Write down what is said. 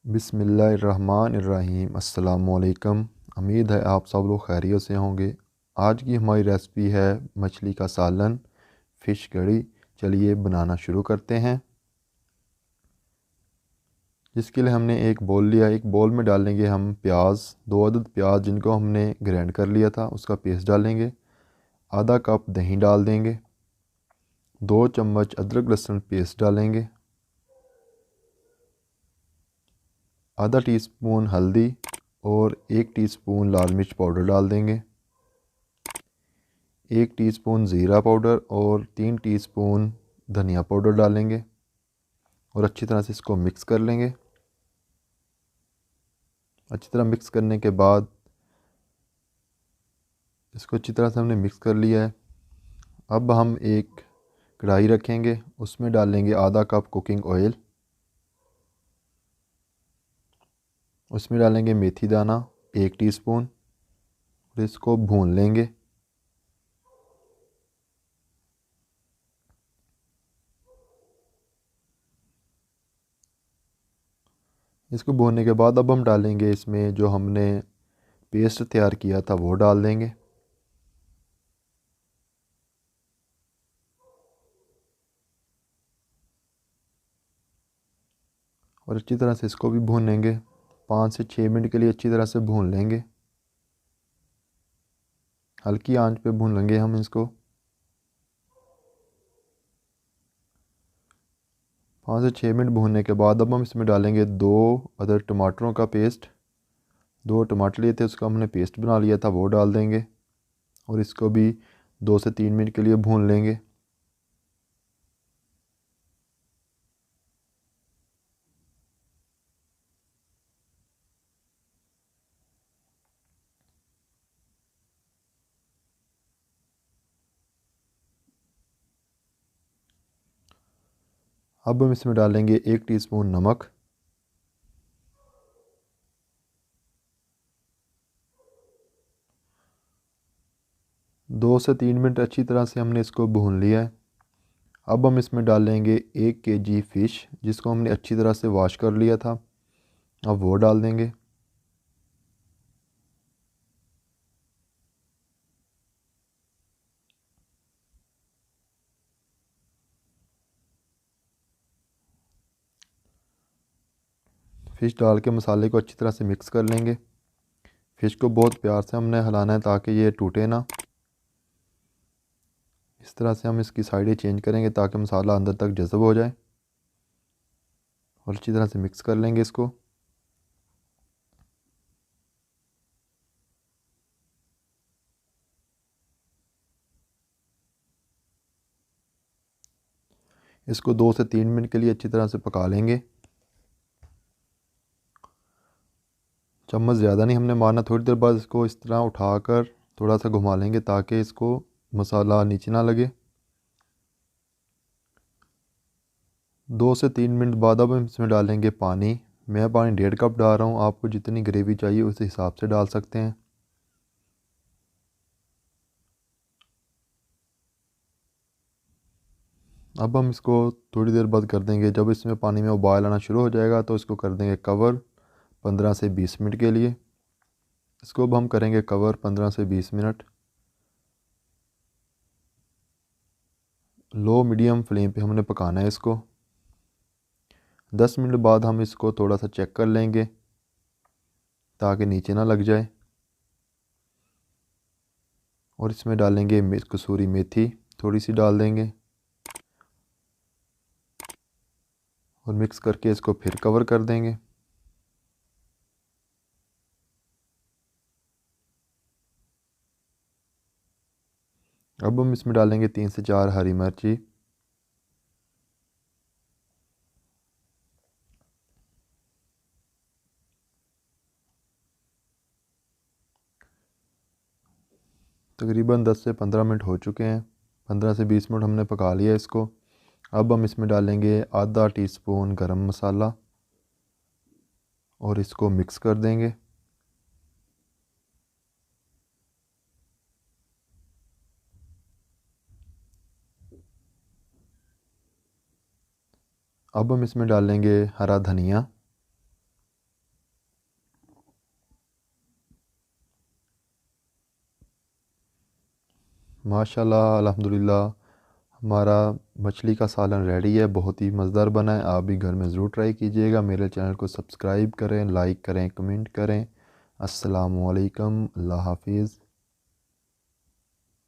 बिस्मिल्लाहिर्रहमानिर्रहीम। अस्सलामुअलैकुम। उम्मीद है आप सब लोग खैरियत से होंगे। आज की हमारी रेसिपी है मछली का सालन, फ़िश कड़ी। चलिए बनाना शुरू करते हैं। जिसके लिए हमने एक बोल लिया। एक बोल में डालेंगे हम प्याज, 2 अदद प्याज जिनको हमने ग्राइंड कर लिया था, उसका पेस्ट डालेंगे। आधा कप दही डाल देंगे। 2 चम्मच अदरक लहसुन पेस्ट डालेंगे। आधा टीस्पून हल्दी और 1 टीस्पून लाल मिर्च पाउडर डाल देंगे। 1 टीस्पून ज़ीरा पाउडर और 3 टीस्पून धनिया पाउडर डालेंगे और अच्छी तरह से इसको मिक्स कर लेंगे। अच्छी तरह मिक्स करने के बाद इसको अच्छी तरह से हमने मिक्स कर लिया है। अब हम एक कढ़ाई रखेंगे, उसमें डालेंगे आधा कप कुकिंग ऑयल। उसमें डालेंगे मेथी दाना 1 टीस्पून और इसको भून लेंगे। इसको भूनने के बाद अब हम डालेंगे इसमें जो हमने पेस्ट तैयार किया था वो डाल देंगे और अच्छी तरह से इसको भी भून लेंगे। 5 से 6 मिनट के लिए अच्छी तरह से भून लेंगे। हल्की आंच पे भून लेंगे हम इसको। 5 से 6 मिनट भूनने के बाद अब हम इसमें डालेंगे 2 अदर टमाटरों का पेस्ट। 2 टमाटर लिए थे, उसका हमने पेस्ट बना लिया था, वो डाल देंगे और इसको भी 2 से 3 मिनट के लिए भून लेंगे। अब हम इसमें डालेंगे 1 टीस्पून नमक। दो से 3 मिनट अच्छी तरह से हमने इसको भून लिया है। अब हम इसमें डालेंगे 1 kg फ़िश जिसको हमने अच्छी तरह से वॉश कर लिया था, अब वो डाल देंगे। फ़िश डाल के मसाले को अच्छी तरह से मिक्स कर लेंगे। फ़िश को बहुत प्यार से हमने हिलाना है ताकि ये टूटे ना। इस तरह से हम इसकी साइडें चेंज करेंगे ताकि मसाला अंदर तक जज़ब हो जाए और अच्छी तरह से मिक्स कर लेंगे इसको। इसको 2 से 3 मिनट के लिए अच्छी तरह से पका लेंगे। चम्मच ज़्यादा नहीं हमने मारना, थोड़ी देर बाद इसको इस तरह उठाकर थोड़ा सा घुमा लेंगे ताकि इसको मसाला नीचे ना लगे। 2 से 3 मिनट बाद अब हम इसमें डालेंगे पानी। मैं पानी 1.5 कप डाल रहा हूँ, आपको जितनी ग्रेवी चाहिए उस हिसाब से डाल सकते हैं। अब हम इसको थोड़ी देर बाद कर देंगे, जब इसमें पानी में उबाल आना शुरू हो जाएगा तो इसको कर देंगे कवर 15 से 20 मिनट के लिए। इसको अब हम करेंगे कवर 15 से 20 मिनट। लो मीडियम फ्लेम पे हमने पकाना है इसको। 10 मिनट बाद हम इसको थोड़ा सा चेक कर लेंगे ताकि नीचे ना लग जाए और इसमें डालेंगे कसूरी मेथी, थोड़ी सी डाल देंगे और मिक्स करके इसको फिर कवर कर देंगे। अब हम इसमें डालेंगे 3 से 4 हरी मिर्ची। तकरीबन 10 से 15 मिनट हो चुके हैं। 15 से 20 मिनट हमने पका लिया इसको। अब हम इसमें डालेंगे आधा टीस्पून गरम मसाला और इसको मिक्स कर देंगे। अब हम इसमें डालेंगे हरा धनिया माशाल्लाह अल्हम्दुलिल्लाह हमारा मछली का सालन रेडी है। बहुत ही मज़ेदार बना है। आप भी घर में ज़रूर ट्राई कीजिएगा। मेरे चैनल को सब्सक्राइब करें, लाइक करें, कमेंट करें। अस्सलामु अलैकुम, अल्लाह हाफिज़।